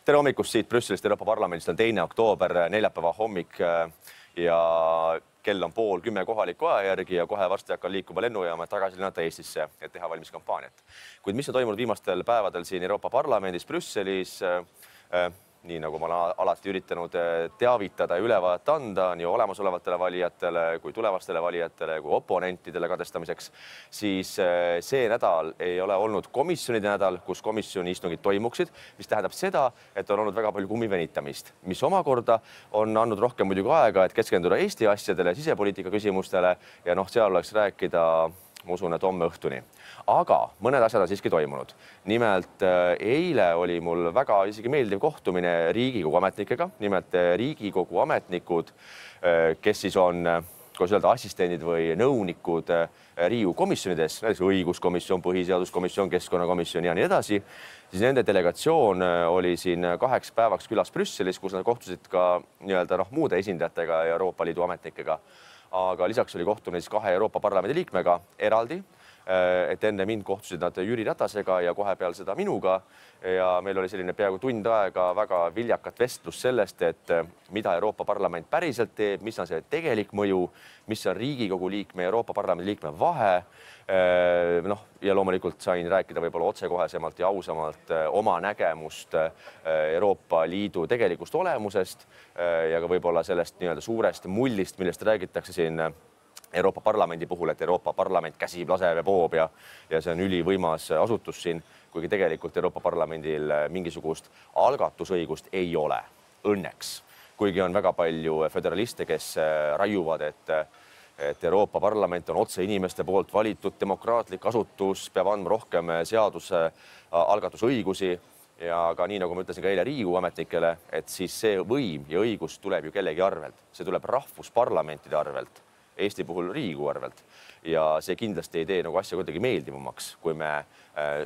Tere hommikust siit Brüsselist Euroopa Parlamendist on 2. oktoober, neljapäeva hommik ja kell on 9:30 kohaliku aja järgi ja kohe varsti hakkan liikuma lennujaama tagasi lennata Eestisse, et teha valmis kampaaniat. Kuid mis on toimunud viimastel päevadel siin Euroopa Parlamendis Brüsselis, nii nagu ma olen alati üritanud teavitada ja ülevaadet anda nii olemasolevatele valijatele kui tulevastele valijatele kui oponentidele kadestamiseks, siis see nädal ei ole olnud komisjonide nädal, kus komisjoni istungid toimuksid, mis tähendab seda, et on olnud väga palju kummivenitamist, mis omakorda on andnud rohkem muidugi aega, et keskenduda Eesti asjadele, sisepoliitika küsimustele ja seal oleks rääkida, ma usun, et homme õhtuni. Aga mõned asjad on siiski toimunud. Nimelt eile oli mul väga isegi meeldiv kohtumine Riigikogu ametnikega. Nimelt Riigikogu ametnikud, kes siis on, kuidas öelda, assistendid või nõunikud Riigikogu komisjonides, näiteks õiguskomisjon, põhiseaduskomisjon, keskkonnakomisjon ja nii edasi, siis nende delegatsioon oli siin 2 päevaks külas Brüsselis, kus nad kohtusid ka muude esindajatega ja Euroopa Liidu ametnikega. Aga lisaks oli kohtumine 2 Euroopa Parlamendi liikmega eraldi, et enne mind kohtusid nad Jüri Ratasega ja kohe peal seda minuga ja meil oli selline peaaegu tund aega väga viljakat vestlust sellest, et mida Euroopa Parlament päriselt teeb, mis on see tegelik mõju, mis on Riigikogu liikme ja Euroopa Parlamendi liikme vahe. Ja loomulikult sain rääkida võib-olla otsekohesemalt ja ausamalt oma nägemust Euroopa Liidu tegelikust olemusest ja ka võib-olla sellest suurest mullist, millest räägitakse siin Euroopa Parlamendi puhul, et Euroopa Parlament käsib, laseb ja poob ja see on ülivõimas asutus siin, kuigi tegelikult Euroopa Parlamendil mingisugust algatusõigust ei ole, õnneks. Kuigi on väga palju föderaliste, kes raiuvad, et Euroopa Parlament on otse inimeste poolt valitud demokraatlik asutus, peab andma rohkem seaduse algatusõigusi ja ka nii, nagu ma ütlesin ka eile Riigikogu ametnikele, et siis see võim ja õigus tuleb ju kellegi arvelt. See tuleb rahvusparlamentide arvelt. Eesti puhul Riigikogu arvelt ja see kindlasti ei tee asja kuidagi meeldivamaks, kui me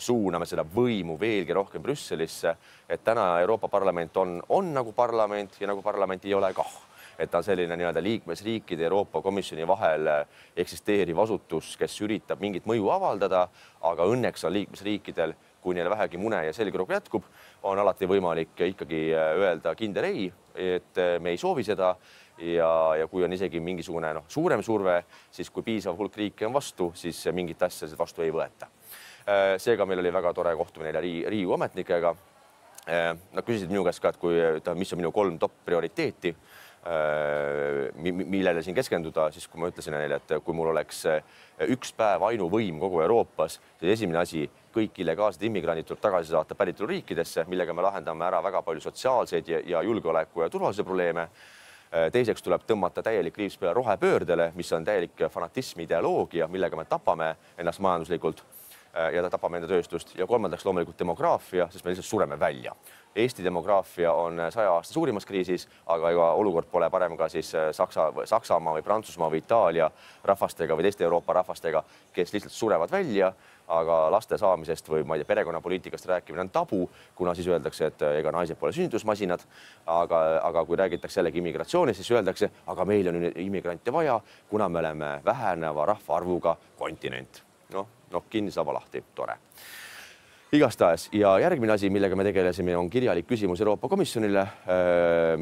suuname seda võimu veelgi rohkem Brüsselisse, et täna Euroopa Parlament on nagu parlament ja nagu parlament ei ole kah. Et ta on selline liikmesriikide Euroopa Komisjoni vahel eksisteeriv asutus, kes üritab mingit mõju avaldada, aga õnneks on liikmesriikidel, kui neil vähegi mune ja selgroog jätkub, on alati võimalik ikkagi öelda kindel ei, et me ei soovi seda ja kui on isegi mingisugune suurem surve, siis kui piisav hulk riike on vastu, siis mingit asja vastu ei võeta. Seega meil oli väga tore kohtumine Riigikogu ametnikega. Nad küsisid minu käest ka, et mis on minu 3 top prioriteeti, millele siin keskenduda, siis kui ma ütlesin neile, et kui mul oleks 1 päev ainuvõim kogu Euroopas, siis esimene asi, kõik illegaalsed immigrandid tuleb tagasi saata päritoluriikidesse, millega me lahendame ära väga palju sotsiaalseid ja julgeoleku ja turvalisuse probleeme. Teiseks tuleb tõmmata täielik liips peale rohepöördele, mis on täielik fanatismi ideoloogia, millega me tapame ennast majanduslikult ja tapame enda tööstust. Ja kolmandaks loomulikult demograafia, sest me lihtsalt sureme välja. Eesti demograafia on 100 aasta suurimas kriisis, aga olukord pole parem ka siis Saksamaa või Prantsusmaa või Itaalia rahvastega või teiste Euroopa rahvastega, kes lihtsalt surevad välja, aga laste saamisest või perekonnapoliitikast rääkimine on tabu, kuna siis öeldakse, et ega naised pole sünnitusmasinad, aga kui räägitakse jällegi immigratsioonist, siis öeldakse, aga meil on immigrante vaja, kuna me oleme väheneva rahvaarvuga kontinent. Kinni saba lahti, tore. Igastahes ja järgmine asi, millega me tegelesime, on kirjalik küsimus Euroopa Komisjonile.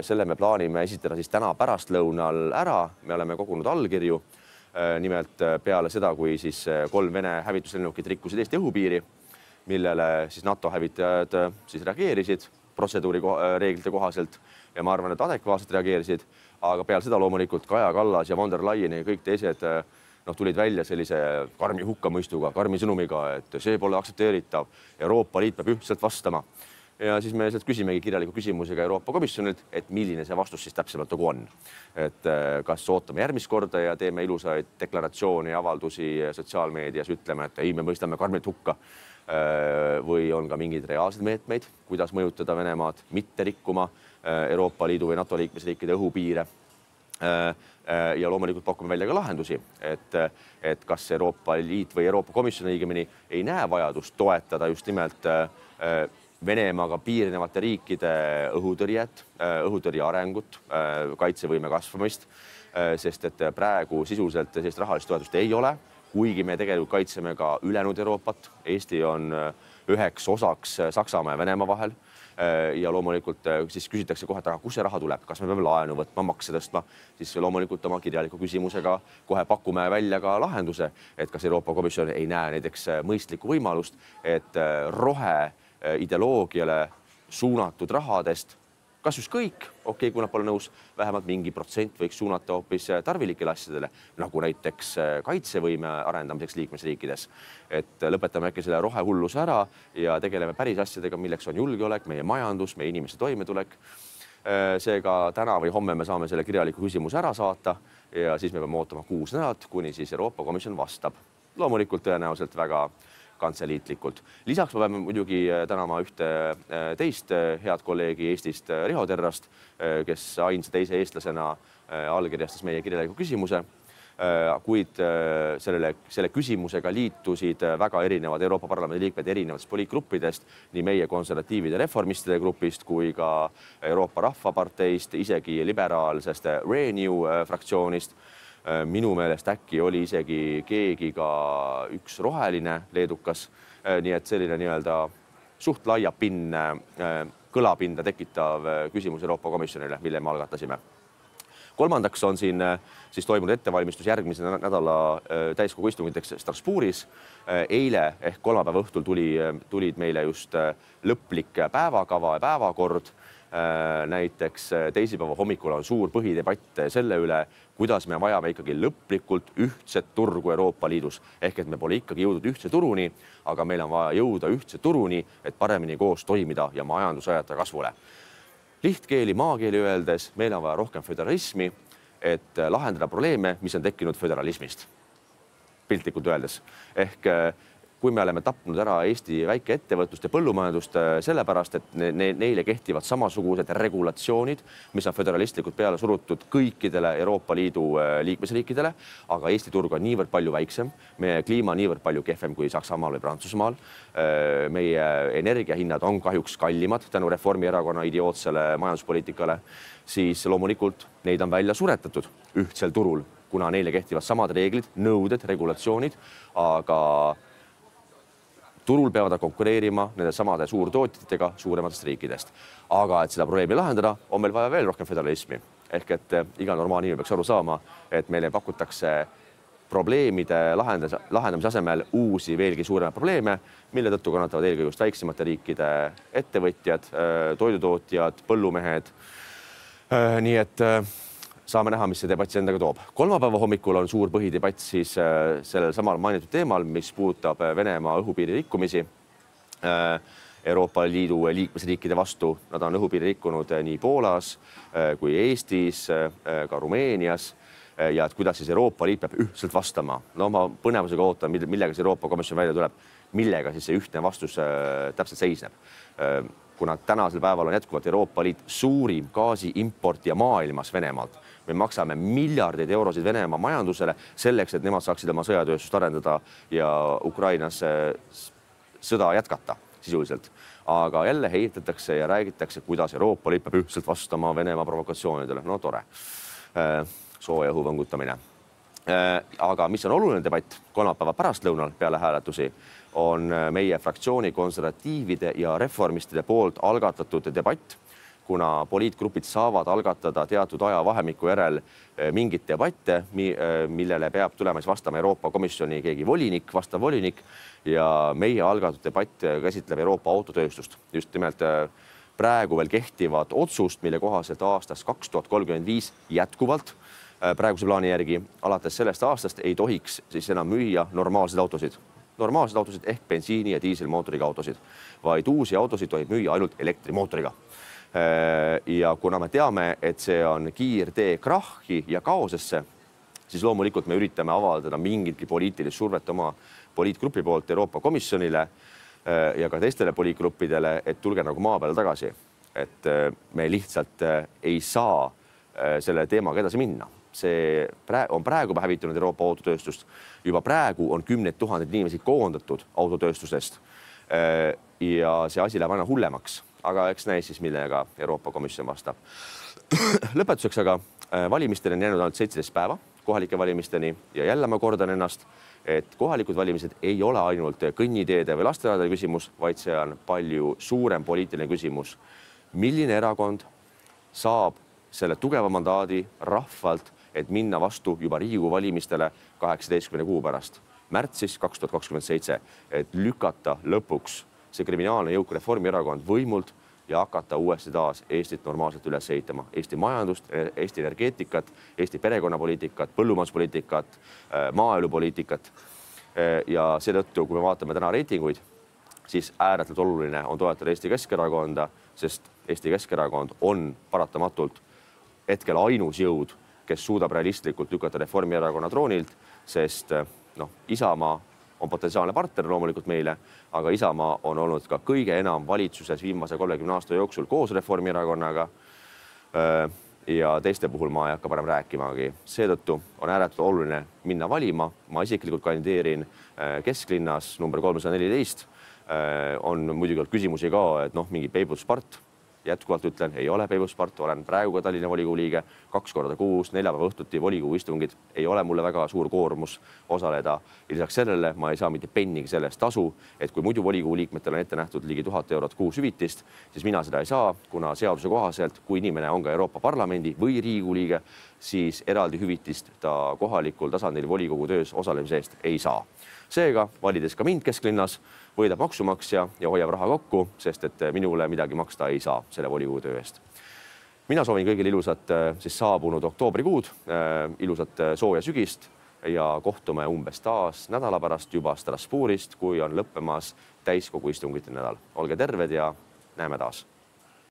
Selle me plaanime esitada siis täna pärastlõunal ära. Me oleme kogunud allkirju. Nimelt peale seda, kui siis 3 Vene hävituslennukit rikkusid Eesti õhupiiri, millele siis NATO hävitajad siis reageerisid protseduuri reeglite kohaselt ja ma arvan, et adekvaatselt reageerisid, aga peale seda loomulikult Kaja Kallas ja von der Leyen ja kõik teised tulid välja sellise karmi hukkamõistuga, karmi sõnumiga, et see pole aktsepteeritav. Euroopa Liit peab ühtselt vastama. Ja siis me küsimegi kirjaliku küsimusega Euroopa Komisjonilt, et milline see vastus siis täpsemalt on. Et kas ootame järgmist korda ja teeme ilusaid deklaratsioone ja avaldusi sotsiaalmeedias, ütleme, et ei, me mõistame karmilt hukka või on ka mingeid reaalseid meetmeid, kuidas mõjutada Venemaad mitte rikkuma Euroopa Liidu või NATO liikmesriikide õhupiire. Ja loomulikult pakume välja ka lahendusi, et kas Euroopa Liit või Euroopa Komisjon õigemini ei näe vajadust toetada just nimelt Venemaaga piirnevate riikide õhutõrjet, õhutõrje arengut, kaitsevõime kasvamist, sest et praegu sisuliselt sellist rahalist toetust ei ole, kuigi me tegelikult kaitseme ka ülejäänud Euroopat. Eesti on üheks osaks Saksamaa ja Venemaa vahel. ja loomulikult siis küsitakse kohe, et aga kus see raha tuleb, kas me peame laenu võtma, makse tõstma, siis loomulikult oma kirjaliku küsimusega kohe pakume välja ka lahenduse, et kas Euroopa Komisjon ei näe näiteks mõistlikku võimalust, et roheideoloogiale suunatud rahadest kas ükskõik, okei, kui nad pole nõus, vähemalt mingi protsent võiks suunata hoopis tarvilikele asjadele, nagu näiteks kaitsevõime arendamiseks liikmesriikides. Et lõpetame äkki selle rohehulluse ära ja tegeleme päris asjadega, milleks on julgeolek, meie majandus, meie inimeste toimetulek. Seega täna või homme me saame selle kirjaliku küsimuse ära saata ja siis me peame ootama 6 nädalat, kuni siis Euroopa Komisjon vastab. Loomulikult tõenäoliselt väga kantseliitlikult. Lisaks me peame muidugi tänama ühte teist head kolleegi Eestist, Riho Terrast, kes ainsa teise eestlasena allkirjastas meie kirjaliku küsimuse, kuid selle küsimusega liitusid väga erinevad Euroopa Parlamendi liikmed erinevatest poliitgruppidest, nii meie konservatiivide reformistide grupist kui ka Euroopa Rahvaparteist, isegi liberaalsest Renew fraktsioonist. Minu meelest äkki oli isegi keegi ka üks roheline leedukas, nii et selline nii-öelda suht kõlapinda tekitav küsimus Euroopa Komisjonile, mille me algatasime. Kolmandaks on siin siis toimunud ettevalmistus järgmise nädala täiskogu istungiteks Strasbourgis. Eile ehk kolmapäeva õhtul tulid meile just lõplik päevakava ja päevakord. Näiteks teisipäeva hommikul on suur põhidebatt selle üle, kuidas me vajame ikkagi lõplikult ühtset turgu Euroopa Liidus. Ehk et me pole ikkagi jõudnud ühtse turuni, aga meil on vaja jõuda ühtse turuni, et paremini koos toimida ja majandus ajata kasvule. Lihtkeeli, maakeeli öeldes, meil on vaja rohkem föderalismi, et lahendada probleeme, mis on tekkinud föderalismist. Piltlikult öeldes. Ehk kui me oleme tapnud ära Eesti väikeettevõtlust ja põllumajandust sellepärast, et neile kehtivad samasugused regulatsioonid, mis on föderalistlikult peale surutud kõikidele Euroopa Liidu liikmesriikidele, aga Eesti turg on niivõrd palju väiksem, meie kliima niivõrd palju kehvem kui Saksamaal või Prantsusmaal, meie energiahinnad on kahjuks kallimad tänu Reformierakonna idiootsele majanduspoliitikale, siis loomulikult neid on välja suretatud ühtsel turul, kuna neile kehtivad samad reeglid, nõuded, regulatsioonid, aga turul peavad konkureerima nende samade suurtootjatega suurematest riikidest. Aga et seda probleemi lahendada, on meil vaja veel rohkem föderalismi. Ehk et iga normaalne inimene peaks aru saama, et meile pakutakse probleemide lahendamise asemel uusi veelgi suurema probleeme, mille tõttu kannatavad eelkõige just väiksemate riikide ettevõtjad, toidutootjad, põllumehed. Nii et saame näha, mis see debatt endaga toob. Kolmapäeva hommikul on suur põhidebatt siis sellel samal mainitud teemal, mis puudutab Venemaa õhupiiri rikkumisi Euroopa Liidu liikmesriikide vastu. Nad on õhupiiri rikkunud nii Poolas kui Eestis, ka Rumeenias ja et kuidas siis Euroopa Liit peab ühtselt vastama. No ma põnevusega ootan, millega see Euroopa Komisjon välja tuleb, millega siis see ühtne vastus täpselt seisneb. Kuna tänasel päeval on jätkuvalt Euroopa Liit suurim gaasi importija maailmas Venemaalt. Me maksame miljardeid eurosid Venemaa majandusele selleks, et nemad saaksid oma sõjatööstust arendada ja Ukrainas sõda jätkata sisuliselt. Aga jälle heitatakse ja räägitakse, kuidas Euroopa Liit peab ühtselt vastama Venemaa provokatsioonidele. No tore. Sooja õhu võngutamine. Aga mis on oluline debatt kolmapäeva pärastlõunal peale hääletusi, on meie fraktsiooni konservatiivide ja reformistide poolt algatatud debatt, kuna poliitgrupid saavad algatada teatud ajavahemiku järel mingit debatte, millele peab tulemas vastama Euroopa Komisjoni keegi volinik, vastav volinik ja meie algatud debatt käsitleb Euroopa autotööstust. Just nimelt praegu veel kehtivad otsust, mille kohaselt aastast 2035 jätkuvalt praeguse plaani järgi alates sellest aastast ei tohiks siis enam müüa normaalseid autosid. Normaalsed autosid ehk bensiini- ja diiselmootoriga autosid, vaid uusi autosid tohib müüa ainult elektrimootoriga. Ja kuna me teame, et see on kiirtee krahhi ja kaosesse, siis loomulikult me üritame avaldada mingitki poliitilist survet oma poliitgrupi poolt Euroopa Komisjonile ja ka teistele poliitgruppidele, et tulge nagu maa peale tagasi. Et me lihtsalt ei saa selle teemaga edasi minna. See on praegu hävitunud Euroopa autotööstust. Juba praegu on 10 000 inimesi koondatud autotööstusest ja see asi läheb aina hullemaks. Aga eks näis siis, millega Euroopa Komisjon vastab. Lõpetuseks aga valimistele on jäänud ainult 17 päeva, kohalike valimisteni ja jälle ma kordan ennast, et kohalikud valimised ei ole ainult kõnniteede või lasteaedade küsimus, vaid see on palju suurem poliitiline küsimus. Milline erakond saab selle tugeva mandaadi rahvalt, et minna vastu juba Riigikogu valimistele 18 kuu pärast, märtsis 2027, et lükata lõpuks see kriminaalne jõuk Reformierakond võimult ja hakata uuesti taas Eestit normaalselt üles ehitama. Eesti majandust, Eesti energeetikat, Eesti perekonnapoliitikat, põllumajanduspoliitikat, maaelupoliitikat. Ja seetõttu, kui me vaatame täna reitinguid, siis ääretult oluline on toetada Eesti Keskerakonda, sest Eesti Keskerakond on paratamatult hetkel ainus jõud, kes suudab realistlikult lükata Reformierakonna troonilt, sest Isamaa on potentsiaalne partner loomulikult meile, aga Isamaa on olnud ka kõige enam valitsuses viimase 30 aasta jooksul koos Reformierakonnaga ja teiste puhul ma ei hakka parem rääkimagi. Seetõttu on ääretult oluline minna valima. Ma isiklikult kandideerin kesklinnas number 314. On muidugi olnud küsimusi ka, et mingi peibutuspart. Jätkuvalt ütlen, ei ole peibutuspart, olen praegu ka Tallinna volikogu liige 2 korda kuus, 4 päeva õhtuti volikogu istungid. Ei ole mulle väga suur koormus osaleda. Lisaks sellele ma ei saa mitte pennigi sellest tasu, et kui muidu volikogu liikmetel on ette nähtud ligi 1000 eurot kuus hüvitist, siis mina seda ei saa, kuna seaduse kohaselt, kui inimene on ka Euroopa Parlamendi või Riigikogu liige, siis eraldi hüvitist ta kohalikul tasandil volikogu töös osalemise eest ei saa. Seega, valides ka mind kesklinnas, võidab maksumaksja ja hoiab raha kokku, sest et minule midagi maksta ei saa selle volikogu töö eest. Mina soovin kõigile ilusat saabunud oktoobrikuud, ilusat sooja sügist ja kohtume umbes taas nädala pärast juba Strasbourgist, kui on lõppemas täiskogu istungite nädal. Olge terved ja näeme taas!